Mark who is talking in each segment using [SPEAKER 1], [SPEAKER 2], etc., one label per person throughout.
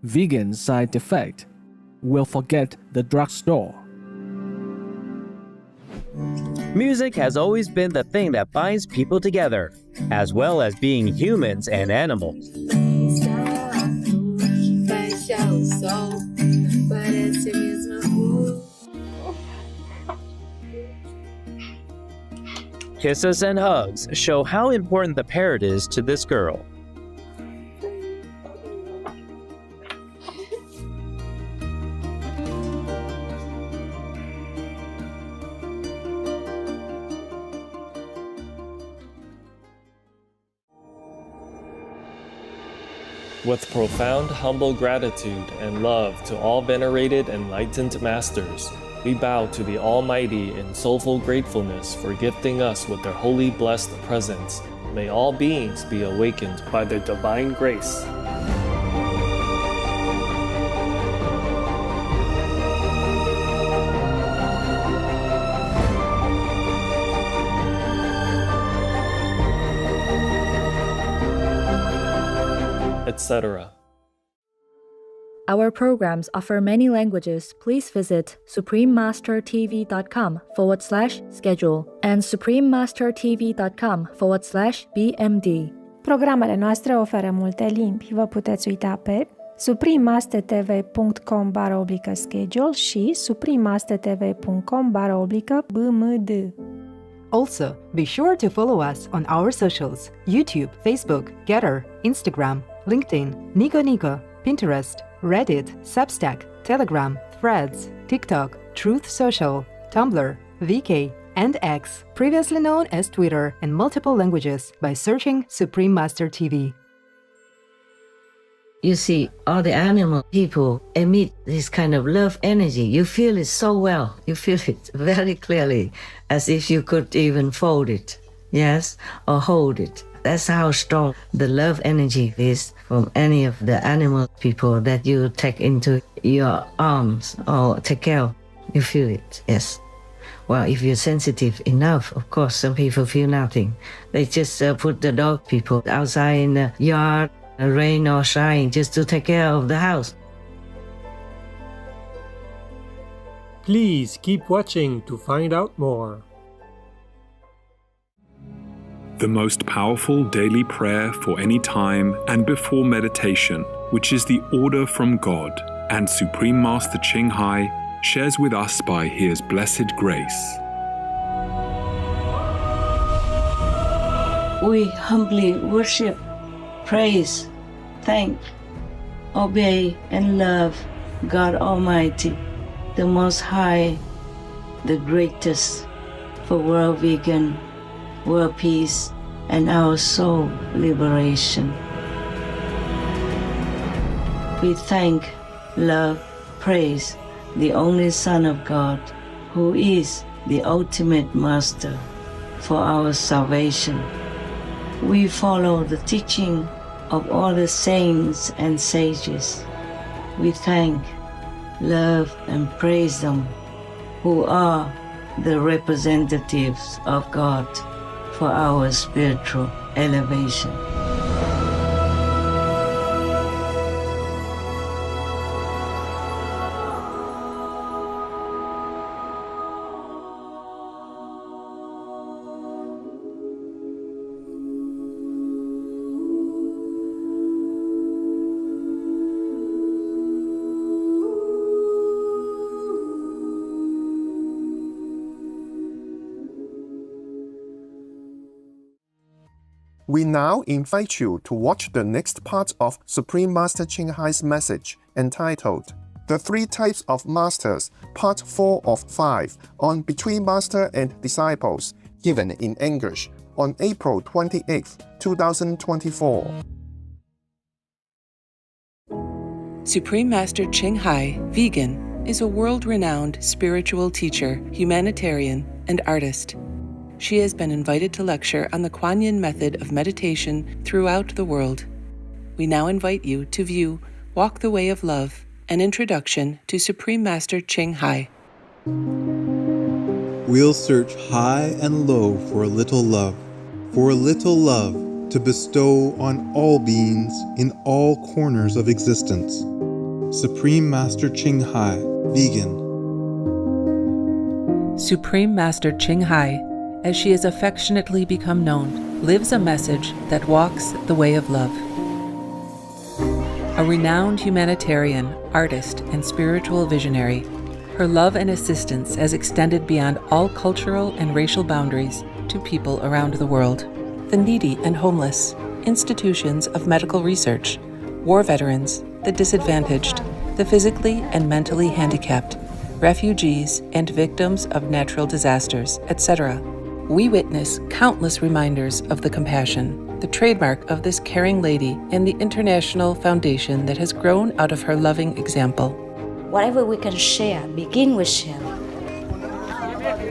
[SPEAKER 1] vegan side effect will forget the drugstore.
[SPEAKER 2] Music has always been the thing that binds people together, as well as being humans and animals. Kisses and hugs show how important the parrot is to this girl.
[SPEAKER 3] With profound humble gratitude and love to all venerated enlightened masters, we bow to the Almighty in soulful gratefulness for gifting us with their holy blessed presence. May all beings be awakened by their divine grace. Etc.
[SPEAKER 4] Our programs offer many languages. Please visit suprememastertv.com/schedule and suprememastertv.com/BMD.
[SPEAKER 5] Programele noastre oferă multe limbi. Vă puteți uita pe suprememastertv.com/schedule și suprememastertv.com/BMD.
[SPEAKER 6] Also, be sure to follow us on our socials: YouTube, Facebook, Getter, Instagram, LinkedIn, Nico, Pinterest, Reddit, Substack, Telegram, Threads, TikTok, Truth Social, Tumblr, VK, and X, previously known as Twitter, in multiple languages by searching Supreme Master TV.
[SPEAKER 7] You see, all the animal people emit this kind of love energy. You feel it so well. You feel it very clearly, as if you could even fold it, yes, or hold it. That's how strong the love energy is from any of the animal people that you take into your arms or take care of. You feel it, yes. Well, if you're sensitive enough, of course, some people feel nothing. They just put the dog people outside in the yard, rain or shine, just to take care of the house.
[SPEAKER 8] Please keep watching to find out more.
[SPEAKER 9] The most powerful daily prayer for any time and before meditation, which is the order from God, and Supreme Master Ching Hai shares with us by His blessed grace.
[SPEAKER 7] We humbly worship, praise, thank, obey, and love God Almighty, the Most High, the greatest, for world vegan, world peace, and our soul liberation. We thank, love, praise the only Son of God, who is the ultimate Master for our salvation. We follow the teaching of all the saints and sages. We thank, love, and praise them, who are the representatives of God for our spiritual elevation.
[SPEAKER 10] We now invite you to watch the next part of Supreme Master Ching Hai's message, entitled The Three Types of Masters, Part 4 of 5, on Between Master and Disciples, given in English, on April 28, 2024.
[SPEAKER 11] Supreme Master Ching Hai, vegan, is a world-renowned spiritual teacher, humanitarian, and artist. She has been invited to lecture on the Kuan Yin method of meditation throughout the world. We now invite you to view Walk the Way of Love, an introduction to Supreme Master Ching Hai.
[SPEAKER 12] We'll search high and low for a little love to bestow on all beings in all corners of existence. Supreme Master Ching Hai, vegan.
[SPEAKER 11] Supreme Master Ching Hai, as she has affectionately become known, lives a message that walks the way of love. A renowned humanitarian, artist, and spiritual visionary, her love and assistance has extended beyond all cultural and racial boundaries to people around the world. The needy and homeless, institutions of medical research, war veterans, the disadvantaged, the physically and mentally handicapped, refugees, and victims of natural disasters, etc. We witness countless reminders of the compassion, the trademark of this caring lady, and the international foundation that has grown out of her loving example.
[SPEAKER 13] Whatever we can share, begin with sharing.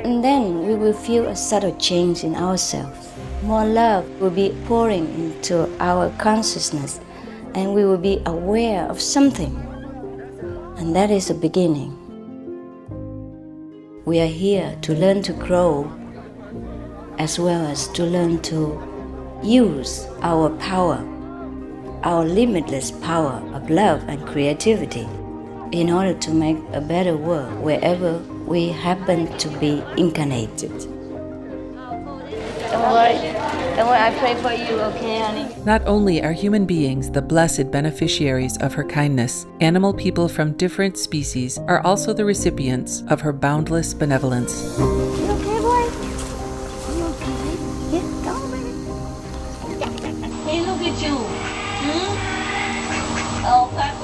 [SPEAKER 13] And then we will feel a subtle change in ourselves. More love will be pouring into our consciousness, and we will be aware of something. And that is the beginning. We are here to learn to grow, as well as to learn to use our power, our limitless power of love and creativity, in order to make a better world wherever we happen to be incarnated. Don't worry, I pray for you, okay, honey?
[SPEAKER 11] Not only are human beings the blessed beneficiaries of her kindness, animal people from different species are also the recipients of her boundless benevolence.
[SPEAKER 13] You okay, boy? You okay? Yeah, come on, baby. Hey, look at you. Oh, quack.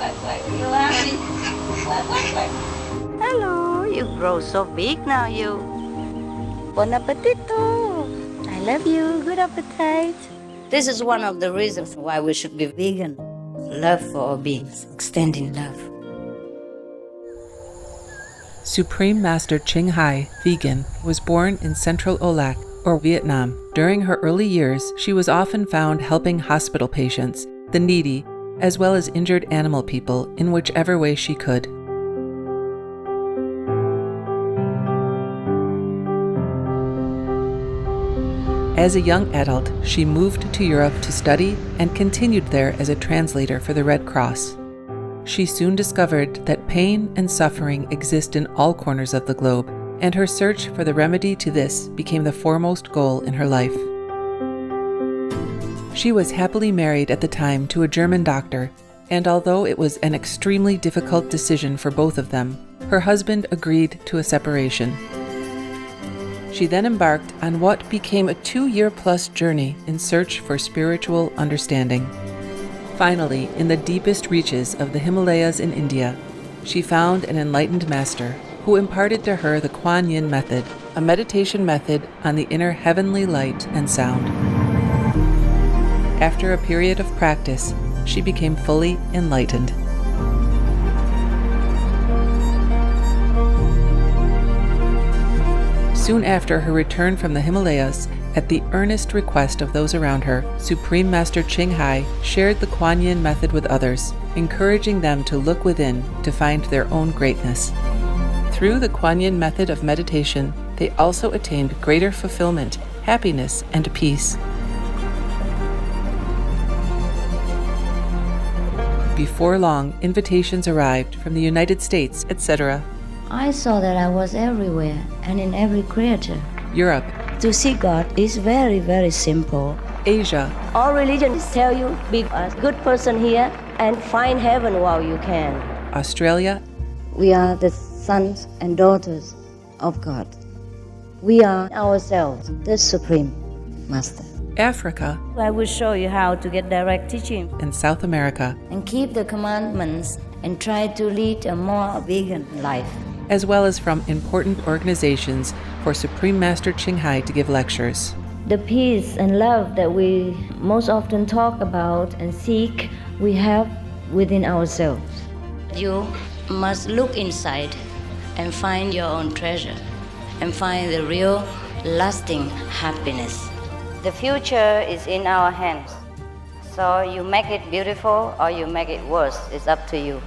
[SPEAKER 13] You happy? Quack. Hello, you grow so big now, you. Bon appetito. I love you. Good appetite. This is one of the reasons why we should be vegan. Love for all beings, extending love.
[SPEAKER 11] Supreme Master Ching Hai, vegan, was born in Central Olac, or Vietnam. During her early years, she was often found helping hospital patients, the needy, as well as injured animal people in whichever way she could. As a young adult, she moved to Europe to study and continued there as a translator for the Red Cross. She soon discovered that pain and suffering exist in all corners of the globe, and her search for the remedy to this became the foremost goal in her life. She was happily married at the time to a German doctor, and although it was an extremely difficult decision for both of them, her husband agreed to a separation. She then embarked on what became a 2-year-plus journey in search for spiritual understanding. Finally, in the deepest reaches of the Himalayas in India, she found an enlightened master who imparted to her the Kuan Yin method, a meditation method on the inner heavenly light and sound. After a period of practice, she became fully enlightened. Soon after her return from the Himalayas, at the earnest request of those around her, Supreme Master Ching Hai shared the Kuan Yin method with others, encouraging them to look within to find their own greatness. Through the Kuan Yin method of meditation, they also attained greater fulfillment, happiness, and peace. Before long, invitations arrived from the United States, etc.
[SPEAKER 13] I saw that I was everywhere and in every creature.
[SPEAKER 11] Europe.
[SPEAKER 13] To see God is very, very simple.
[SPEAKER 11] Asia.
[SPEAKER 13] All religions tell you be a good person here and find heaven while you can.
[SPEAKER 11] Australia.
[SPEAKER 13] We are the sons and daughters of God. We are ourselves the Supreme Master.
[SPEAKER 11] Africa.
[SPEAKER 13] I will show you how to get direct teaching.
[SPEAKER 11] And South America.
[SPEAKER 13] And keep the commandments and try to lead a more vegan life.
[SPEAKER 11] As well as from important organizations for Supreme Master Ching Hai to give lectures.
[SPEAKER 13] The peace and love that we most often talk about and seek, we have within ourselves. You must look inside and find your own treasure and find the real lasting happiness. The future is in our hands. So you make it beautiful or you make it worse. It's up to you.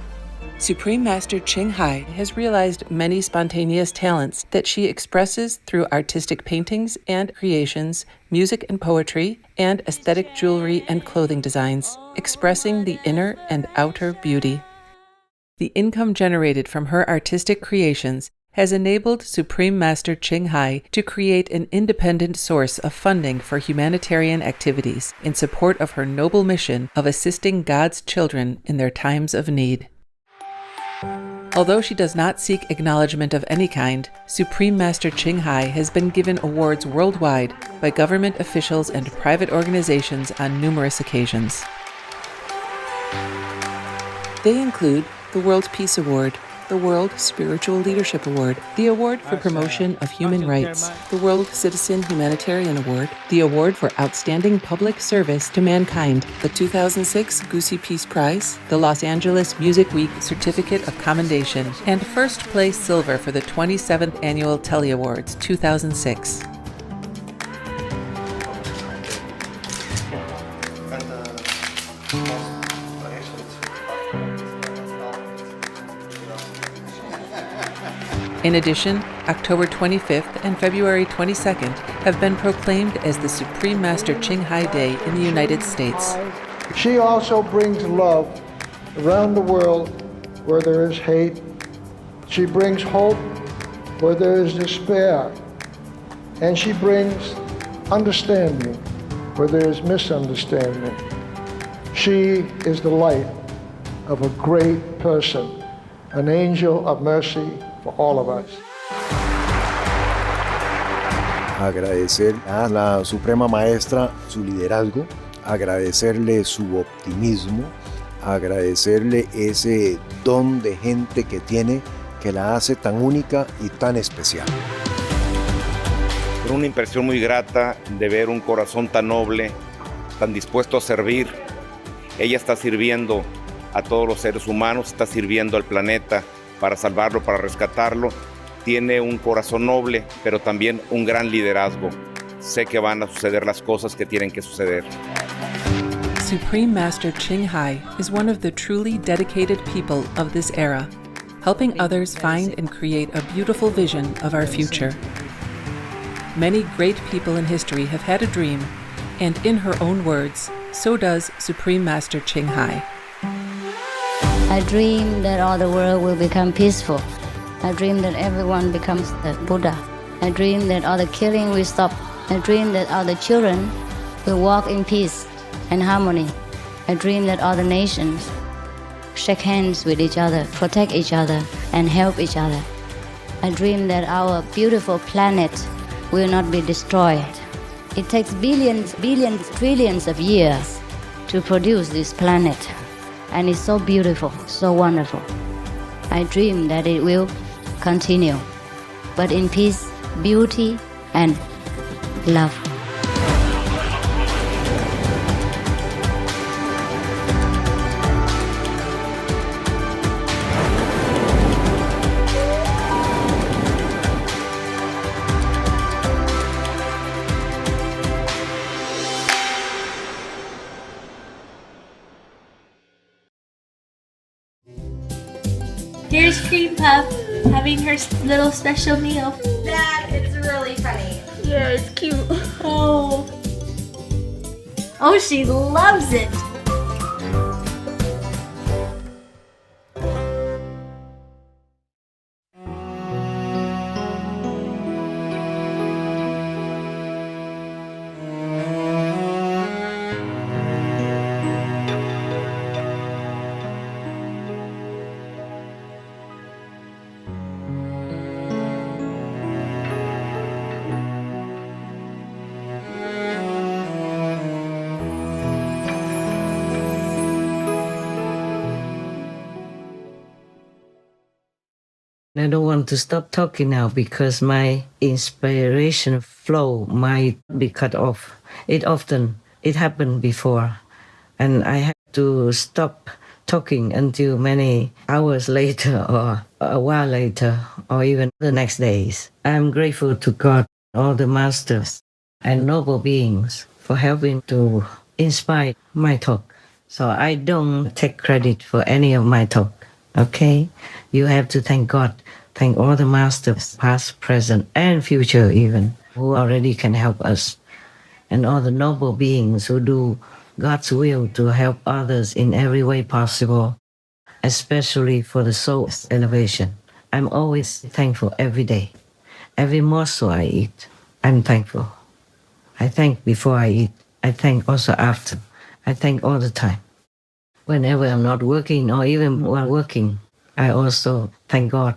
[SPEAKER 11] Supreme Master Ching Hai has realized many spontaneous talents that she expresses through artistic paintings and creations, music and poetry, and aesthetic jewelry and clothing designs, expressing the inner and outer beauty. the income generated from her artistic creations has enabled Supreme Master Ching Hai to create an independent source of funding for humanitarian activities in support of her noble mission of assisting God's children in their times of need. Although she does not seek acknowledgement of any kind, Supreme Master Ching Hai has been given awards worldwide by government officials and private organizations on numerous occasions. They include the World Peace Award, the World Spiritual Leadership Award, the Award for Promotion of Human Rights, the World Citizen Humanitarian Award, the Award for Outstanding Public Service to Mankind, the 2006 Gucci Peace Prize, the Los Angeles Music Week Certificate of Commendation, and first place silver for the 27th Annual Telly Awards 2006. In addition, October 25th and February 22nd have been proclaimed as the Supreme Master Ching Hai Day in the United States.
[SPEAKER 14] She also brings love around the world where there is hate. She brings hope where there is despair. And she brings understanding where there is misunderstanding. She is the light of a great person, an angel of mercy for all of us.
[SPEAKER 15] Agradecer a la Suprema Maestra su liderazgo, agradecerle su optimismo, agradecerle ese don de gente que tiene que la hace tan única y tan especial.
[SPEAKER 16] Una impresión muy grata de ver un corazón tan noble, tan dispuesto a servir. Ella está sirviendo a todos los seres humanos, está sirviendo al planeta para salvarlo, para rescatarlo. Tiene un corazón noble, pero también un gran liderazgo. Sé que van a suceder las cosas que tienen que suceder.
[SPEAKER 11] Supreme Master Ching Hai is one of the truly dedicated people of this era, helping others find and create a beautiful vision of our future. Many great people in history have had a dream, and in her own words, so does Supreme Master Ching Hai.
[SPEAKER 13] I dream that all the world will become peaceful. I dream that everyone becomes the Buddha. I dream that all the killing will stop. I dream that all the children will walk in peace and harmony. I dream that all the nations shake hands with each other, protect each other, and help each other. I dream that our beautiful planet will not be destroyed. It takes billions, trillions of years to produce this planet. And it's so beautiful, so wonderful. I dream that it will continue, but in peace, beauty, and love.
[SPEAKER 17] Here's Cream Puff having her little special meal.
[SPEAKER 18] Dad, it's really funny.
[SPEAKER 17] Yeah, it's cute. Oh, she loves it.
[SPEAKER 7] I don't want to stop talking now because my inspiration flow might be cut off. It happened before, and I had to stop talking until many hours later or a while later or even the next days. I'm grateful to God, all the masters and noble beings for helping to inspire my talk. So I don't take credit for any of my talk. Okay? You have to thank God, thank all the masters, past, present, and future even, who already can help us, and all the noble beings who do God's will to help others in every way possible. especially for the soul's elevation. I'm always thankful every day. Every morsel I eat, I'm thankful. I thank before I eat. I thank also after. I thank all the time. Whenever I'm not working or even while working, I also thank God,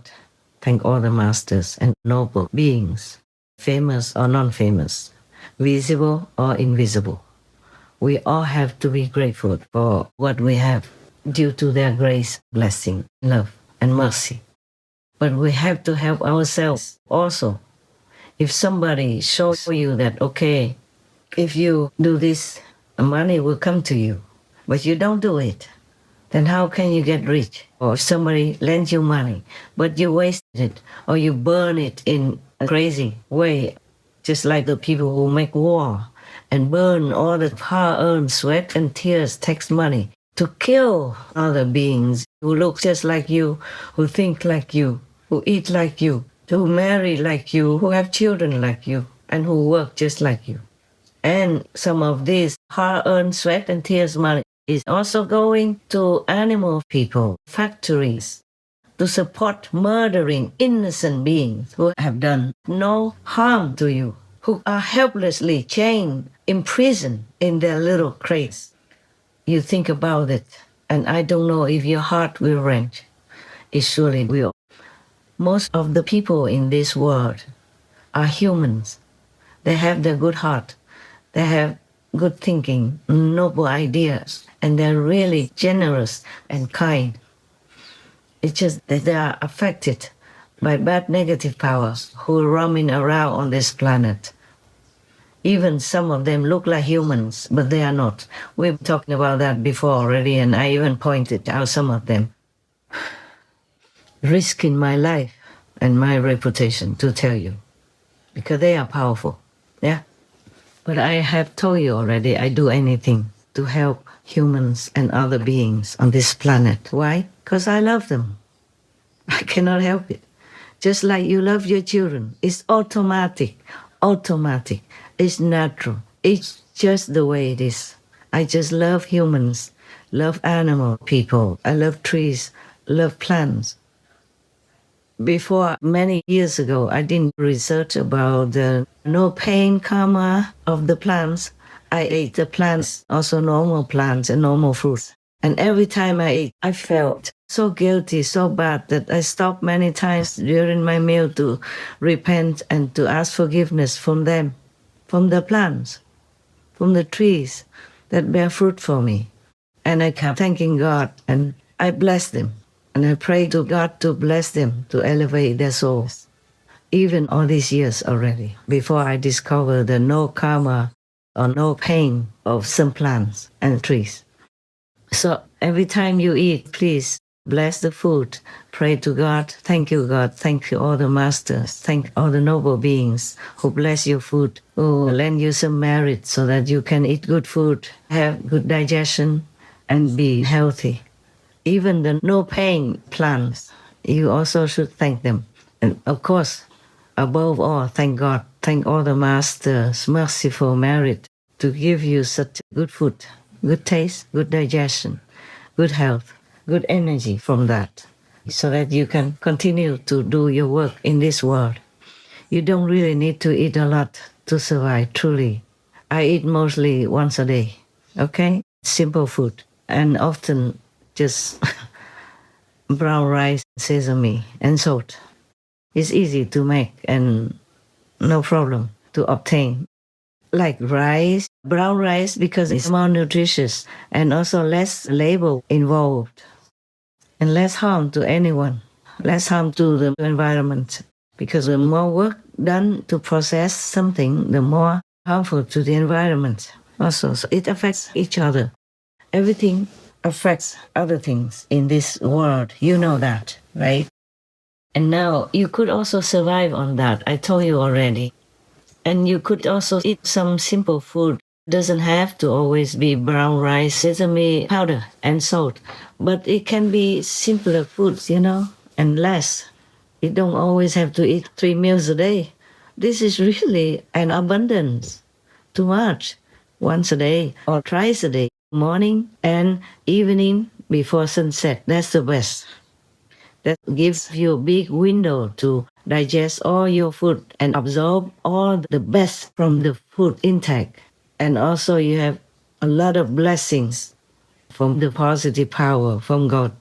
[SPEAKER 7] thank all the masters and noble beings, famous or non-famous, visible or invisible. We all have to be grateful for what we have due to their grace, blessing, love, and mercy. But we have to help ourselves also. If somebody shows you that, okay, if you do this, money will come to you, but you don't do it, then how can you get rich? Or if somebody lends you money, but you waste it, or you burn it in a crazy way, just like the people who make war and burn all the hard-earned sweat and tears, tax money, to kill other beings who look just like you, who think like you, who eat like you, who marry like you, who have children like you, and who work just like you. And some of this hard-earned sweat and tears money is also going to animal people, factories, to support murdering innocent beings who have done no harm to you, who are helplessly chained, imprisoned in their little crates. You think about it, and I don't know if your heart will wrench. It surely will. Most of the people in this world are humans. They have their good heart. They have good thinking, noble ideas, and they're really generous and kind. It's just that they are affected by bad negative powers who are roaming around on this planet. Even some of them look like humans, but they are not. We've talked about that before already, and I even pointed out some of them. Risking my life and my reputation to tell you, because they are powerful, yeah? But I have told you already, I do anything to help humans and other beings on this planet. Why? Because I love them. I cannot help it. Just like you love your children. It's automatic. It's natural. It's just the way it is. I just love humans, love animal people. I love trees, love plants. Before, many years ago, I didn't research about the no pain karma of the plants. I ate the plants, also normal plants and normal fruits. And every time I ate, I felt so guilty, so bad that I stopped many times during my meal to repent and to ask forgiveness from them, from the plants, from the trees that bear fruit for me. And I kept thanking God, and I blessed them. And I pray to God to bless them, to elevate their souls. Even all these years already, before I discovered the no karma or no pain of some plants and trees. So every time you eat, please bless the food. Pray to God. Thank you, God. Thank you, all the masters. Thank all the noble beings who bless your food, who lend you some merit so that you can eat good food, have good digestion, and be healthy. Even the no pain plants, you also should thank them. And of course, above all, thank God, thank all the masters, merciful merit to give you such good food, good taste, good digestion, good health, good energy from that, so that you can continue to do your work in this world. You don't really need to eat a lot to survive, truly. I eat mostly once a day, okay? Simple food, and often just brown rice, sesame, and salt. It's easy to make and no problem to obtain. Like rice, brown rice, because it's more nutritious and also less labor involved and less harm to anyone, less harm to the environment. Because the more work done to process something, the more harmful to the environment also. So it affects each other. Everything affects other things in this world. You know that, right? And now you could also survive on that. I told you already. And you could also eat some simple food. It doesn't have to always be brown rice, sesame powder, and salt. But it can be simpler foods, and less. You don't always have to eat 3 meals a day. This is really an abundance. Too much. Once a day or twice a day. Morning and evening, before sunset. That's the best. That gives you a big window to digest all your food and absorb all the best from the food intake. And also you have a lot of blessings from the positive power from God,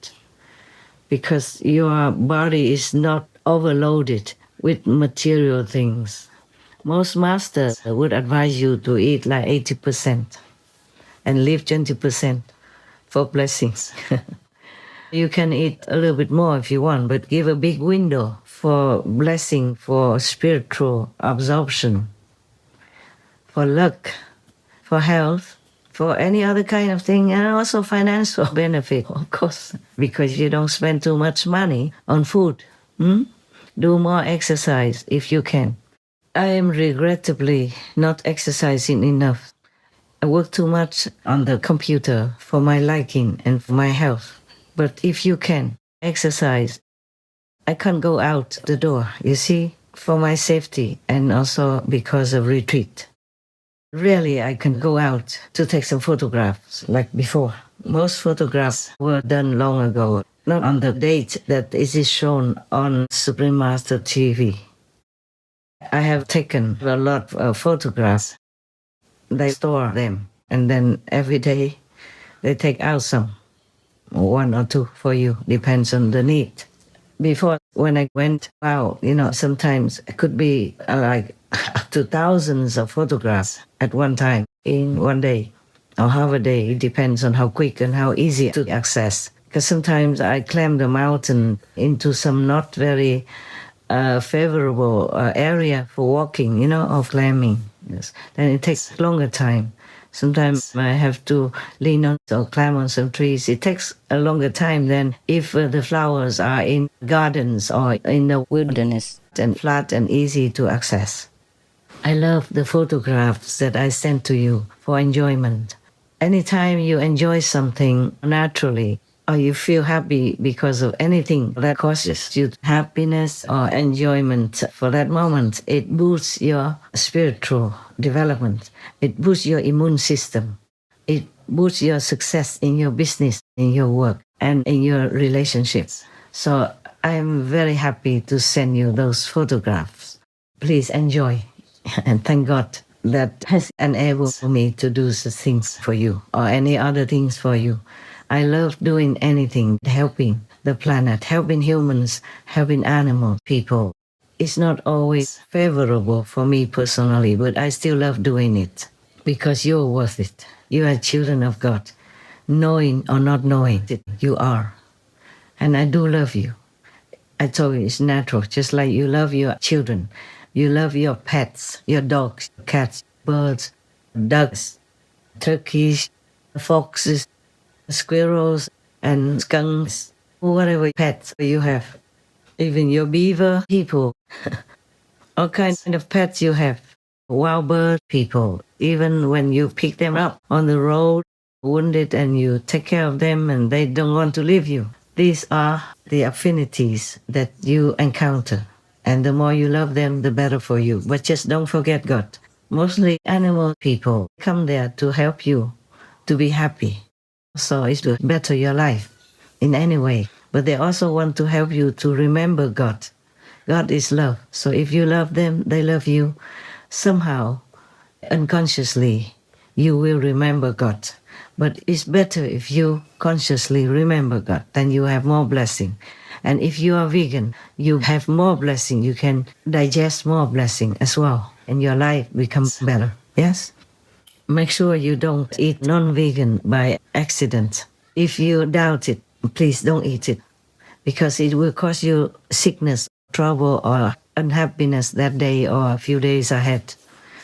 [SPEAKER 7] because your body is not overloaded with material things. Most masters would advise you to eat like 80% and leave 20% for blessings. You can eat a little bit more if you want, but give a big window for blessing, for spiritual absorption, for luck, for health, for any other kind of thing, and also financial benefit, of course, because you don't spend too much money on food. Do more exercise if you can. I am regrettably not exercising enough. I work too much on the computer for my liking and for my health. But if you can, exercise. I can't go out the door, you see, for my safety and also because of retreat. Rarely I can go out to take some photographs like before. Most photographs were done long ago, not on the date that it is shown on Supreme Master TV. I have taken a lot of photographs. They store them, and then every day they take out some. 1 or 2 for you, depends on the need. Before, when I went out, sometimes it could be like up to thousands of photographs at one time in one day or half a day. It depends on how quick and how easy to access. Because sometimes I climb the mountain into some not very favorable area for walking, or climbing. Yes. Then it takes longer time. Sometimes I have to lean on or climb on some trees. It takes a longer time than if the flowers are in gardens or in the wilderness and flat and easy to access. I love the photographs that I send to you for enjoyment. Anytime you enjoy something naturally, or you feel happy because of anything that causes you happiness or enjoyment for that moment, it boosts your spiritual development. It boosts your immune system. It boosts your success in your business, in your work, and in your relationships. So I am very happy to send you those photographs. Please enjoy. And thank God that has enabled me to do the things for you or any other things for you. I love doing anything, helping the planet, helping humans, helping animals, people. It's not always favorable for me personally, but I still love doing it because you're worth it. You are children of God. Knowing or not knowing it, you are. And I do love you. I told you it's natural, just like you love your children. You love your pets, your dogs, cats, birds, ducks, turkeys, foxes, squirrels, and skunks, whatever pets you have. Even your beaver people, all kinds of pets you have. Wild bird people, even when you pick them up on the road, wounded, and you take care of them and they don't want to leave you. These are the affinities that you encounter. And the more you love them, the better for you. But just don't forget God. Mostly animal people come there to help you to be happy. So it's to better your life in any way. But they also want to help you to remember God. God is love. So if you love them, they love you. Somehow, unconsciously, you will remember God. But it's better if you consciously remember God, then you have more blessing. And if you are vegan, you have more blessing. You can digest more blessing as well. And your life becomes better. Yes? Make sure you don't eat non-vegan by accident. If you doubt it, please don't eat it. Because it will cause you sickness, trouble, or unhappiness that day or a few days ahead.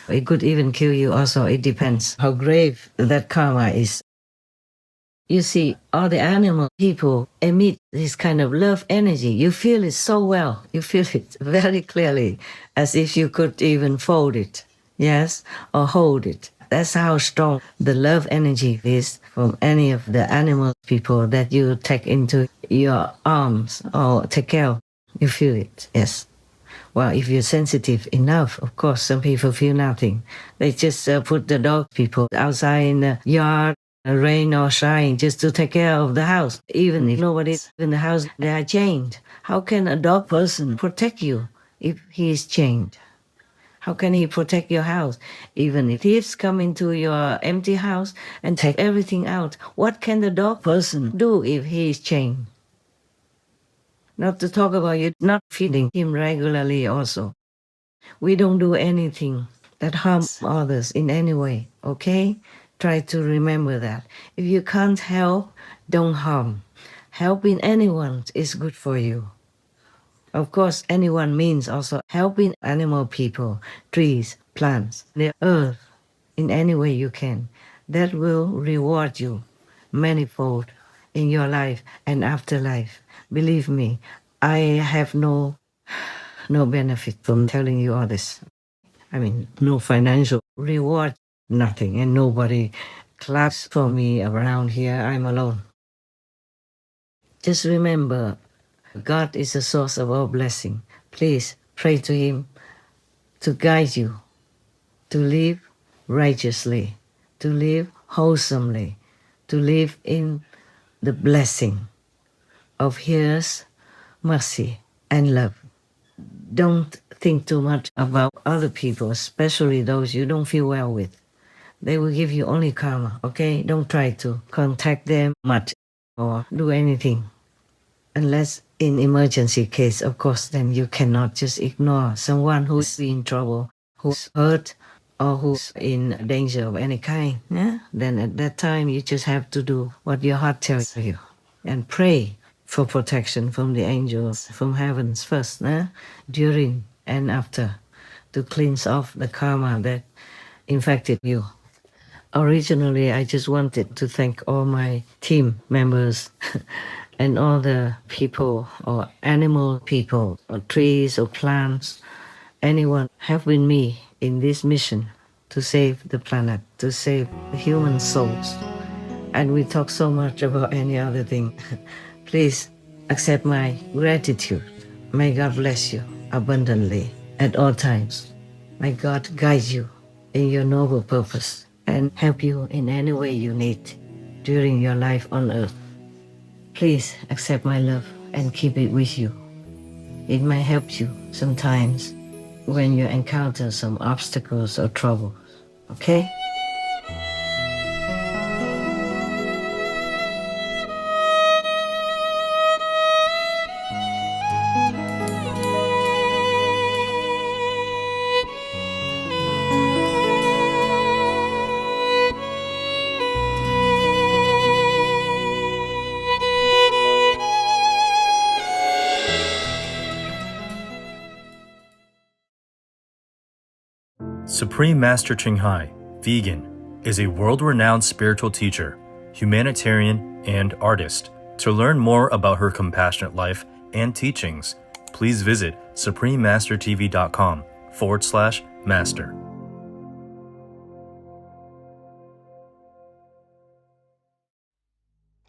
[SPEAKER 7] It could even kill you also. It depends how grave that karma is. You see, all the animal people emit this kind of love energy. You feel it so well. You feel it very clearly, as if you could even fold it, yes, or hold it. That's how strong the love energy is from any of the animal people that you take into your arms or take care of. You feel it, yes. Well, if you're sensitive enough, of course, some people feel nothing. They just put the dog people outside in the yard rain or shine, just to take care of the house. Even if nobody's in the house, they are chained. How can a dog person protect you if he is chained? How can he protect your house? Even if thieves come into your empty house and take everything out, what can the dog person do if he is chained? Not to talk about you not feeding him regularly also. We don't do anything that harms others in any way, okay? Try to remember that. If you can't help, don't harm. Helping anyone is good for you. Of course, anyone means also helping animal people, trees, plants, the earth, in any way you can. That will reward you manifold in your life and afterlife. Believe me, I have no benefit from telling you all this. I mean, no financial reward, nothing, and nobody claps for me around here. I'm alone. Just remember, God is the source of all blessing. Please pray to Him to guide you, to live righteously, to live wholesomely, to live in the blessing of His mercy and love. Don't think too much about other people, especially those you don't feel well with. They will give you only karma, okay? Don't try to contact them much or do anything. Unless in emergency case, of course, then you cannot just ignore someone who's in trouble, who's hurt, or who's in danger of any kind. Yeah? Then at that time, you just have to do what your heart tells you and pray for protection from the angels, from heavens first, during and after, to cleanse off the karma that infected you. Originally, I just wanted to thank all my team members and all the people or animal people or trees or plants, anyone helping me in this mission to save the planet, to save the human souls. And we talk so much about any other thing. Please accept my gratitude. May God bless you abundantly at all times. May God guide you in your noble purpose and help you in any way you need during your life on earth. Please accept my love and keep it with you. It may help you sometimes when you encounter some obstacles or troubles. Okay?
[SPEAKER 19] Supreme Master Ching Hai, vegan, is a world-renowned spiritual teacher, humanitarian, and artist. To learn more about her compassionate life and teachings, please visit suprememastertv.com/master.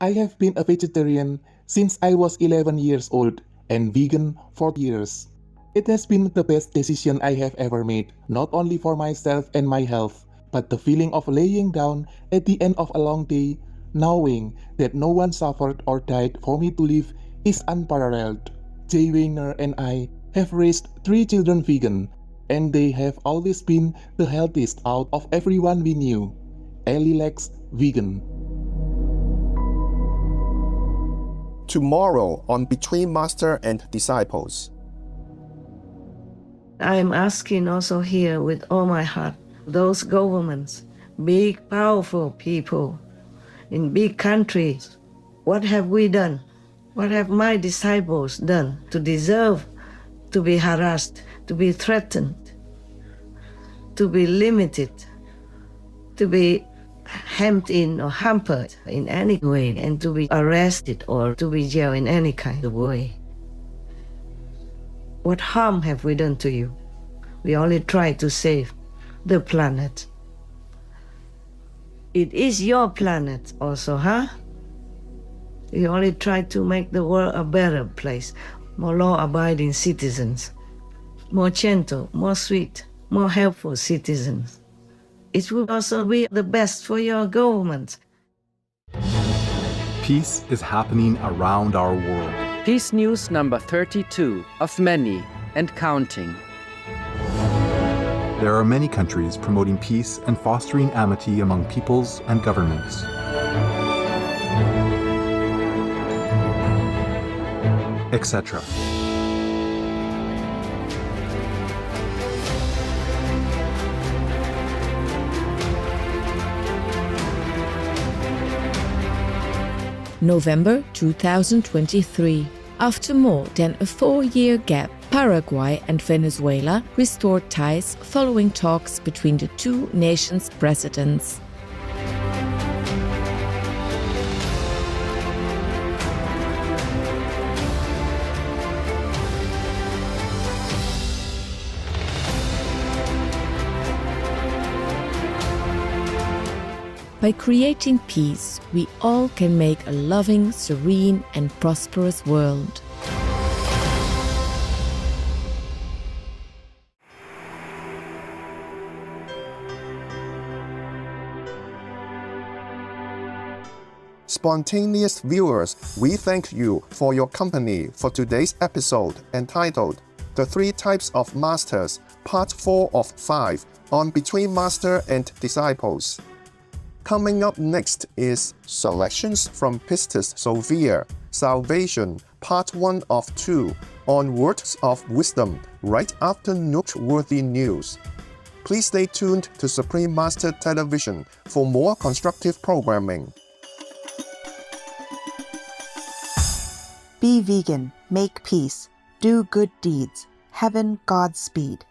[SPEAKER 20] I have been a vegetarian since I was 11 years old and vegan for years. It has been the best decision I have ever made, not only for myself and my health, but the feeling of laying down at the end of a long day, knowing that no one suffered or died for me to live, is unparalleled. Jay Weiner and I have raised 3 children vegan, and they have always been the healthiest out of everyone we knew. Ellie Lex, vegan.
[SPEAKER 10] Tomorrow on Between Master and Disciples.
[SPEAKER 7] I am asking also here with all my heart, those governments, big powerful people in big countries, what have we done? What have my disciples done to deserve to be harassed, to be threatened, to be limited, to be hemmed in or hampered in any way, and to be arrested or to be jailed in any kind of way? What harm have we done to you? We only try to save the planet. It is your planet also, huh? We only try to make the world a better place, more law-abiding citizens, more gentle, more sweet, more helpful citizens. It will also be the best for your government.
[SPEAKER 12] Peace is happening around our world.
[SPEAKER 21] Peace News number 32 of many and counting.
[SPEAKER 12] There are many countries promoting peace and fostering amity among peoples and governments. Etc.
[SPEAKER 22] November 2023. After more than a 4-year gap, Paraguay and Venezuela restored ties following talks between the two nations' presidents. By creating peace, we all can make a loving, serene, and prosperous world.
[SPEAKER 10] Spontaneous viewers, we thank you for your company for today's episode entitled The Three Types of Masters, Part 4 of 5 on Between Master and Disciples. Coming up next is Selections from Pistis Sophia, Salvation, Part 1 of 2 on Words of Wisdom right after Noteworthy News. Please stay tuned to Supreme Master Television for more constructive programming.
[SPEAKER 23] Be vegan, make peace, do good deeds. Heaven, Godspeed.